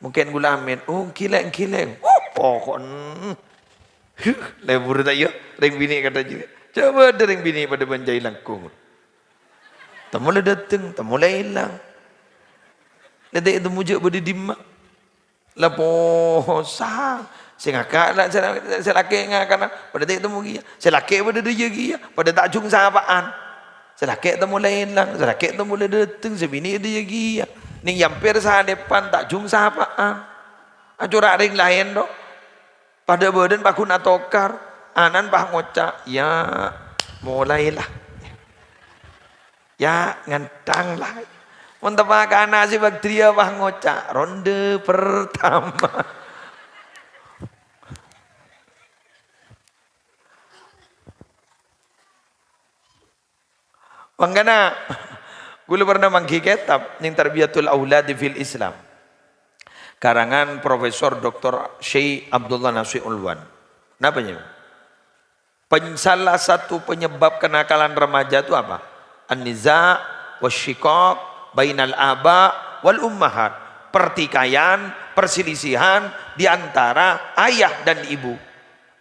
Mungkin gula amit. Oh kileng. Pokon. Lebur tak ya. Ring bini kata juga. Coba ada ring bini pada banjai langkung. Temulai datang, temulai hilang. Letak itu mujak berdimmak. Lapo sah. Singaka lah selaki ngakana pada tak temu dia. Selaki pada dia dia pada tak jung sahabaan. Selaki temu lain lang, selaki temu le dateng sebini dia dia. Ning yampir sa depan tak jung sahabaan. Ajura ring lain do. Pada badan pakun atokar, anan pah ngocak, ya mulailah. Ya ngentang lah. Mun tepak ana si baktria pah ngocak, ronde pertama. Mangkana gula pernah mangki kitab ning Tarbiyatul Aulad fil Islam. Karangan Profesor Dr. Syekh Abdullah Nasir Ulwan. Napanya? Salah satu penyebab kenakalan remaja itu apa? An-niza' wasyiqaq bainal aba wal ummahat. Pertikaian, perselisihan di antara ayah dan ibu.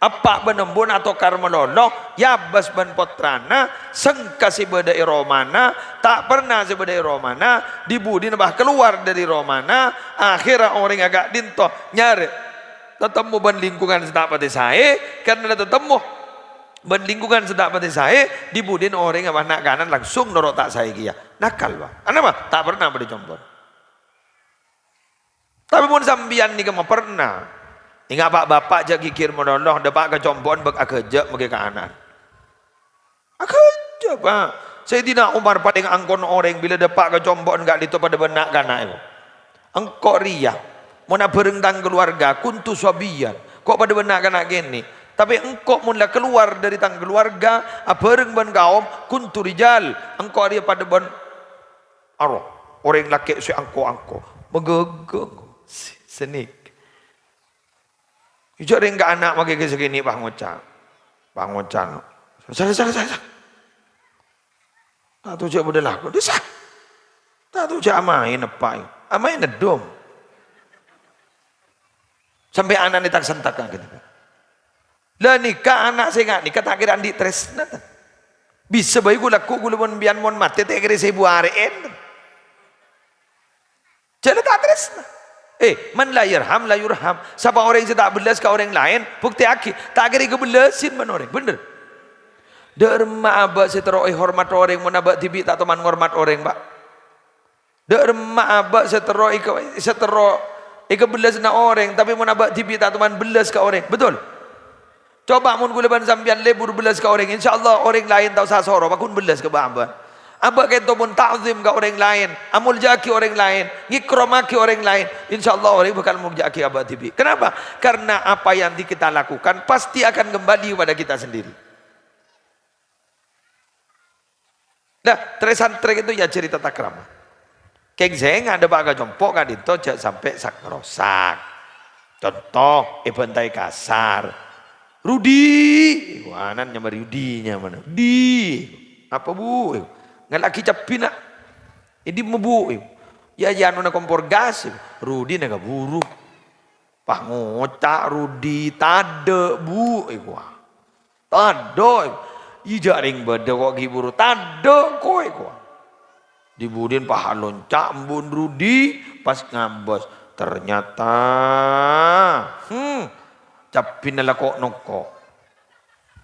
Apa benembun atau karmelolo ya bas ban potrana sengka si bedai romana tak pernah si bedai romana dibudin bah keluar dari romana akhirnya orang agak dinto nyari tetemu ban lingkungan sedak pada saya karena tetemu ban lingkungan sedak pada saya dibudin orang yang nak kanan langsung norok tak saya kia nakal bah apa tak pernah pada jombor tapi pun sambian ni kemana pernah. Ingat pak bapak je kikir menolong dapat ke jombon bak kerja bagi ke anak. Kerja pak. Saya tidak umar pada angkon orang bila dapat ke jombon enggak itu pada benak kana itu. Engkau ria, mau nak berendang keluarga, kuntu swabiyan. Kok pada benak kana gini. Tapi engkau mula keluar dari tang keluarga, bereng ban kaum, kuntu rijal. Engkau ria pada ban arwah. Orang laki si angko megegeng senik. Ijak ring ke anak magi ke segini Pak Ngocak. Pak Ngocak. Salah. Tak tahu jak bedelah. Desa. Tak tahu jak main apa. Amain nedom. Sampai anak ni tak sentak gitu. Lah nikah anak saya enggak nikah tak kira andi tresna. Bisa bayi gula mon bian mon mate tak kira saya buarein. Jadi tak tresna. Man la yarham la yurham. Siapa orang yang tak belas ke orang lain, bukti aki. Tak kira kebelasin man orang. Bener. Derma abak seteroi hormat orang, mun abak tibi tak teman hormat orang, Pak. Derma abak seteroi kebelas na orang, tapi mun abak tibi tak teman belas ke orang. Betul? Coba mun gulaban sambian lebur belas ke orang, insyaallah orang lain tahu sasoro, pakun belas ke Abak. Abak kento pun ta'zim ke orang lain, amul jaki orang lain, ngikromaki orang lain, insyaallah orang bakal murjaki abak tibi. Kenapa? Karena apa yang kita lakukan pasti akan kembali kepada kita sendiri. Nah, tresantren itu ya cerita takrama. Keng zeng ada baga jompok kan itu sampai sak rosak. Contoh, bentai kasar. Rudi, wanan nyamar Rudinya mana? Di, apa bu? Ngalaki capina, ini mebu, ya jangan nak kompor gas, Rudi nak buru, pah ngocak Rudi tade bu, tade, ija ring beda kok giburu tade koi dibudin pah loncak mbun Rudi pas ngambos ternyata, capina lah kok noko,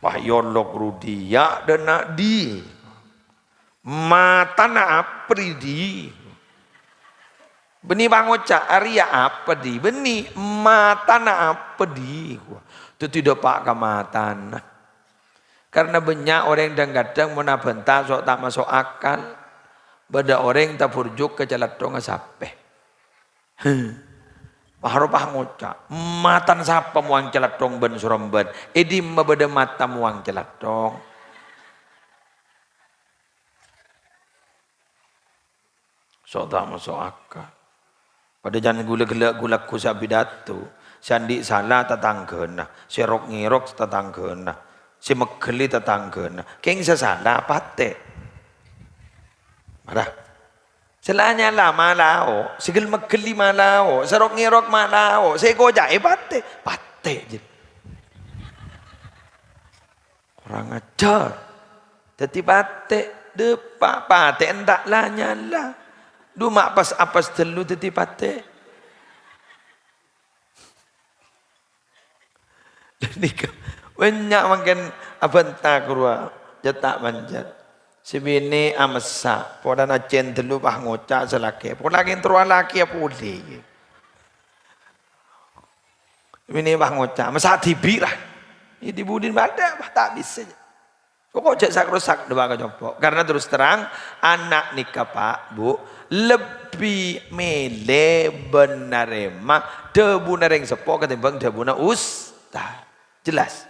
pah yolok Rudi ya dan nak di. Mata na apri di beni bangoca Arya apa di beni mata na apa di itu tidak pak kamatan karena banyak orang yang kadang mau nabenta sok tak masuk akal beda orang tak purjuk ke jalan dong sampai Paharupah ngoca matan sapa muang celat dong ben suromben edi mabeda mata muang celat dong. So tak masuk akal. Pada jangan gula ku sabidatu. Sandi salah tetanggena. Si rok ngirok tetanggena. Si megeli tetanggena. Keng salah pate. Marah. Selanya lah malao. Segel megeli malao. Serok ngirok malao. Saya gojak pate. Pate je. Orang ajar. Jadi pate. Depak pate endak lah nyala. Duma apas telu teti pate. Nikah banyak makan abanta kurwa cetak manjat. Sibini amesa, podan acen telu bah ngocak selake. Polaki terua laki apa uli. Ini bah ngocak, masa tibirah. Ini budin ada, bah tak bisa. Pokok jak sak rusak doa kejopok. Karena terus terang anak nikah Pak Bu lebih mele benar emak debu nareng sepok ketimbang debu na ustaz. Jelas.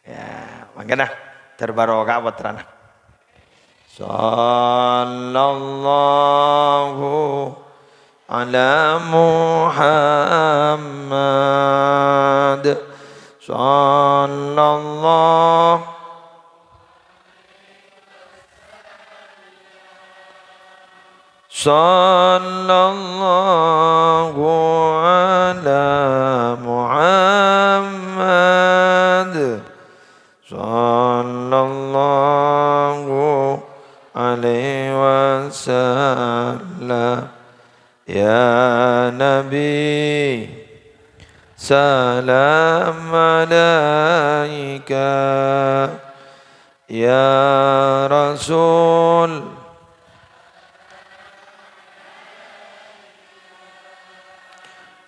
Ya, makanya terbarokah buat terana. Sallallahu ala Muhammad. Sallallahu Sallallahu ala Muhammad. Sallallahu alaihi wasallam. Ya Nabi, salam alaika. Ya Rasul,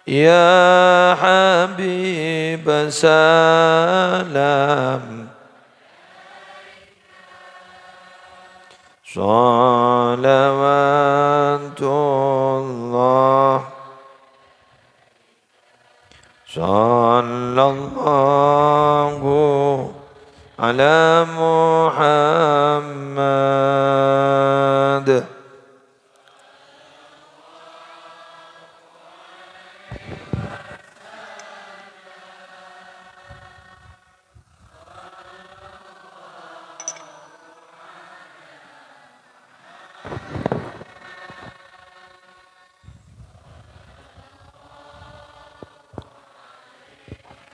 Ya Habib salam. Salawatullah Sallallahu ala Muhammad.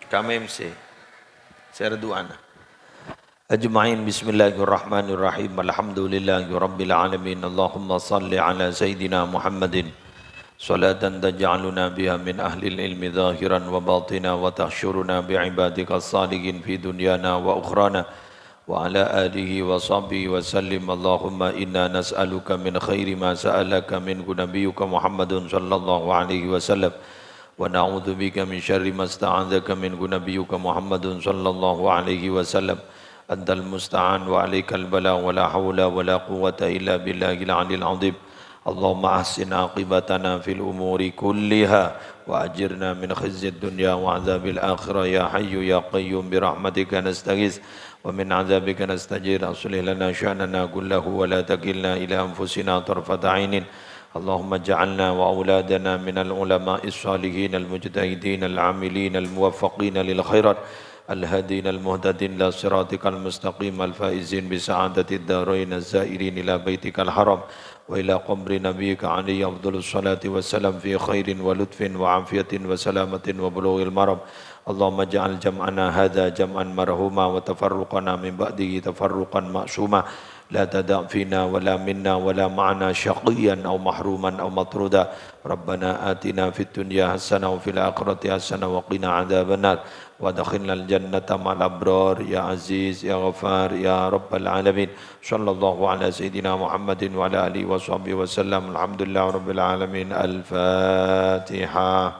Kami MC. Saya redu'ana. Ajma'in bismillahirrahmanirrahim. Alhamdulillahi rabbil alamin. Allahumma salli ala Sayyidina Muhammadin. Salatan taj'aluna biha min ahlil ilmi zahiran wa batina wa tahsyuruna bi'ibadika salihin fi dunyana wa ukhrana. Wa ala alihi wa sahbihi wa sallim. Allahumma inna nas'aluka min khairi ma sa'alaka min nabiyyuka Muhammadun sallallahu alaihi wasallam. ونعوذ بك من شر ما استعاذك منه نبيك محمد صلى الله عليه وسلم أنت المستعان وعليك البلاء ولا حول ولا قوة إلا بالله العلي العظيم اللهم أحسن عاقبتنا في الأمور كلها وأجرنا من خزي الدنيا وعذاب الآخرة يا حي يا قيوم برحمتك نستغيث ومن عذابك نستجير أصلح لنا شأننا كله ولا تكلنا إلى أنفسنا طرفة عين اللهم اجعلنا وأولادنا من العلماء الصالحين المجتهدين العاملين الموفقين للخيرات الهادين المهتدين إلى صراطك المستقيم الفائزين بسعادة الدارين الزائرين إلى بيتك الحرام وإلى قبر نبيك عليه أفضل الصلاة والسلام في خير ولطف وعافية وسلامة وبلوغ المرام اللهم اجعل جمعنا هذا جمعا مرحوما وتفرقنا من بعده تفرقا معصوما لا تدع فينا ولا منا ولا معنا شقيا أو محروما أو مطرودا ربنا آتنا في الدنيا حسنة وفي الآخرة حسنة وقنا عذاب النار وادخلنا الجنة مع الأبرار يا عزيز يا غفار يا رب العالمين صلى الله على سيدنا محمد وعلى آله وصحبه وسلم الحمد لله رب العالمين الفاتحة.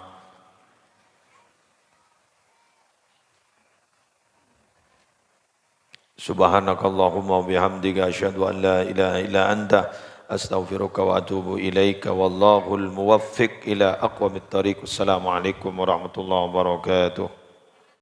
Subhanakallahumma wa bihamdika asyhadu an la ilaha illa anta astaghfiruka wa atubu ilaika wallahul muwaffiq ila aqwamit thariq. Assalamualaikum warahmatullahi wabarakatuh.